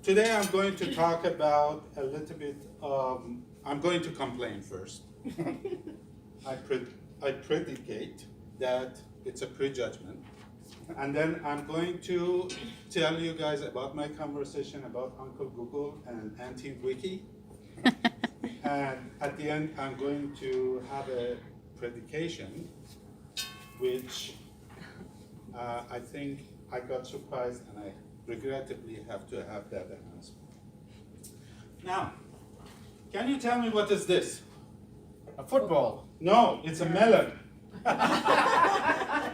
Today I'm going to talk about a little bit, I'm going to complain first. I predicate that it's a prejudgment. And then I'm going to tell you guys about my conversation about Uncle Google and Auntie Wiki. And at the end, I'm going to have a predication, which I think I got surprised and I regrettably have to have that announcement. Now, can you tell me what is this? A football. No, it's a melon.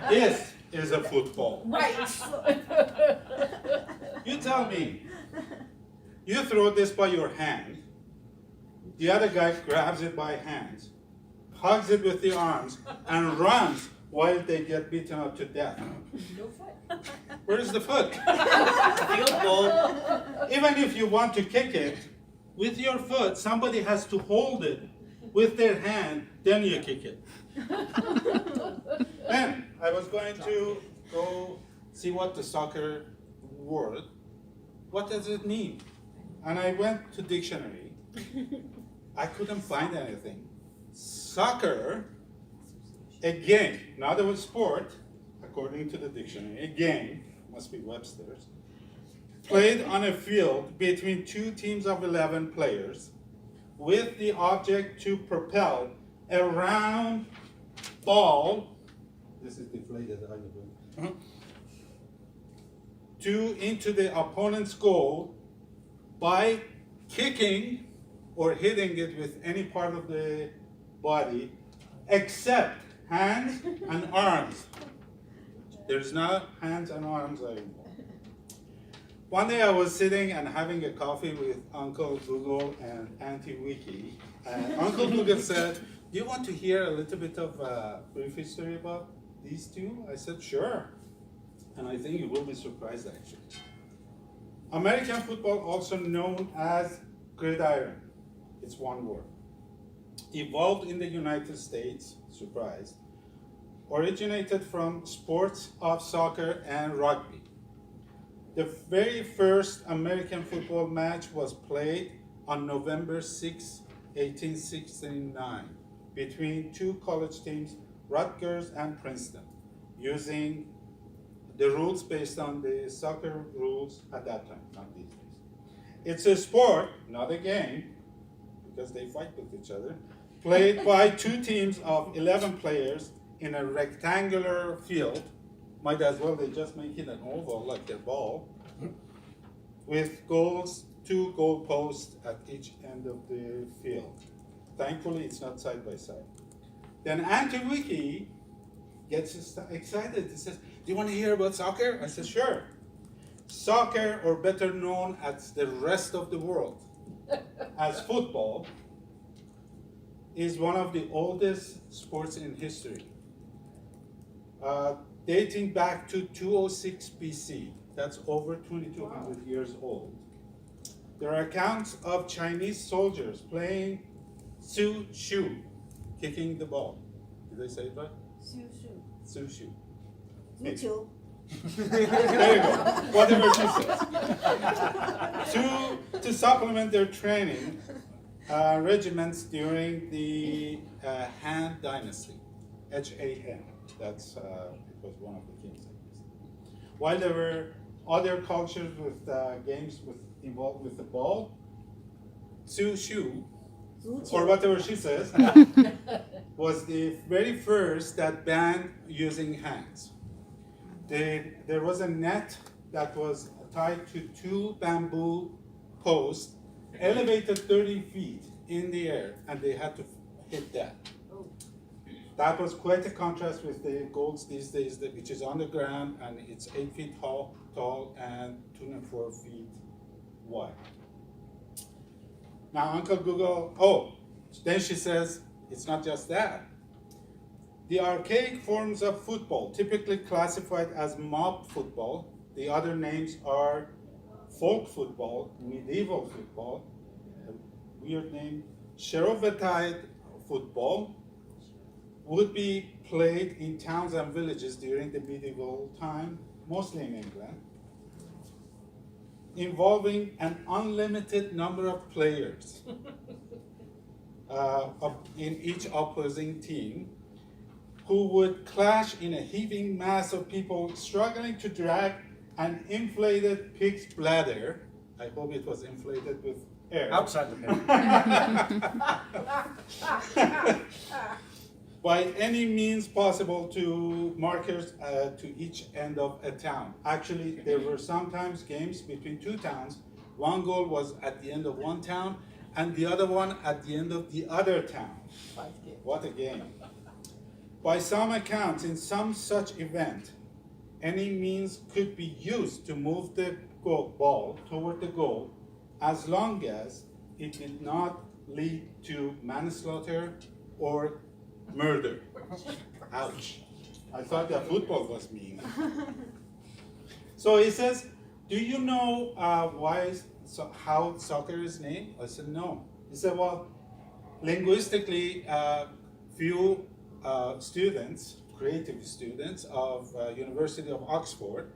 This is a football. Right. You tell me, you throw this by your hand, the other guy grabs it by hands, hugs it with the arms, and runs while they get beaten up to death. No foot. Where is the foot? Field goal. Even if you want to kick it, with your foot, somebody has to hold it with their hand, then you kick it. Then I was going to go see what the soccer word, what does it mean? And I went to dictionary. I couldn't find anything. Soccer, a game, not a sport, according to the dictionary, a game, must be Webster's, played on a field between two teams of 11 players with the object to propel a round ball, this is deflated, into the opponent's goal by kicking or hitting it with any part of the body except hands and arms. There's not hands and arms anymore. One day I was sitting and having a coffee with Uncle Google and Auntie Wiki, and Uncle Google said, "Do you want to hear a little bit of a brief history about these two?" I said, "Sure." And I think you will be surprised actually. American football, also known as gridiron, it's one word, evolved in the United States, surprise, originated from sports of soccer and rugby. The very first American football match was played on November 6, 1869, between two college teams, Rutgers and Princeton, using the rules based on the soccer rules at that time, not these days. It's a sport, not a game, because they fight with each other, played by two teams of 11 players in a rectangular field. Might as well they just make it an oval like their ball, with goals, two goal posts at each end of the field. Thankfully, it's not side by side. Then Auntie Wiki gets excited. He says, "Do you want to hear about soccer?" I said, "Sure." Soccer, or better known as the rest of the world as football, is one of the oldest sports in history. Dating back to 206 BC, that's over 2,200 years old. There are accounts of Chinese soldiers playing Su Shu, kicking the ball. Did I say it right? Su Shu. Me too. There you go, whatever she says. To supplement their training, regiments during the Han Dynasty, H-A-N, that's, it was one of the kings. While there were other cultures with games involved with the ball, Su Shu, or whatever she says, was the very first that banned using hands. There was a net that was tied to two bamboo posts, elevated 30 feet in the air, and they had to hit that. That was quite a contrast with the goals these days, which is on the ground, and it's 8 feet tall and 2.4 feet wide. Now, Uncle Google, then she says, it's not just that. The archaic forms of football, typically classified as mob football, the other names are folk football, medieval football, a weird name, Cherovetide football, would be played in towns and villages during the medieval time, mostly in England. involving an unlimited number of players in each opposing team, who would clash in a heaving mass of people struggling to drag an inflated pig's bladder. I hope it was inflated with air. Outside the pen. By any means possible to markers to each end of a town. Actually, there were sometimes games between two towns. One goal was at the end of one town, and the other one at the end of the other town. What a game. By some accounts, in some such event, any means could be used to move the ball toward the goal, as long as it did not lead to manslaughter or murder. Ouch. I thought that football was mean. So he says, do you know how soccer is named? I said, no. He said, well, linguistically, few students, creative students of University of Oxford,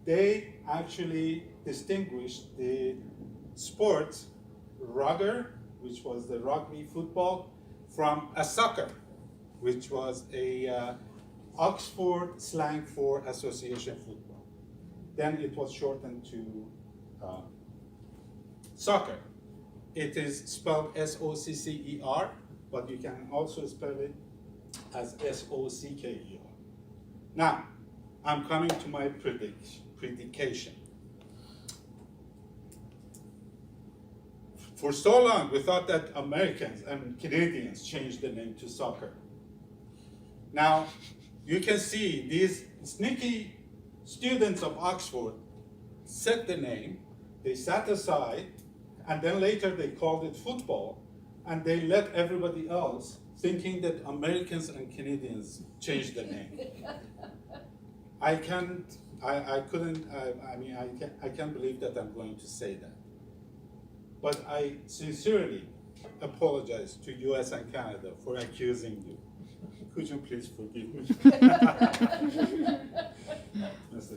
they actually distinguished the sports rugger, which was the rugby football, from a soccer, which was a Oxford slang for association football. Then it was shortened to soccer. It is spelled S-O-C-C-E-R, but you can also spell it as S-O-C-K-E-R. Now, I'm coming to my predication. For so long, we thought that Americans and Canadians changed the name to soccer. Now, you can see these sneaky students of Oxford set the name, they sat aside, and then later they called it football, and they let everybody else thinking that Americans and Canadians changed the name. I can't believe that I'm going to say that. But I sincerely apologize to US and Canada for accusing you. Could you please forgive me? Mr.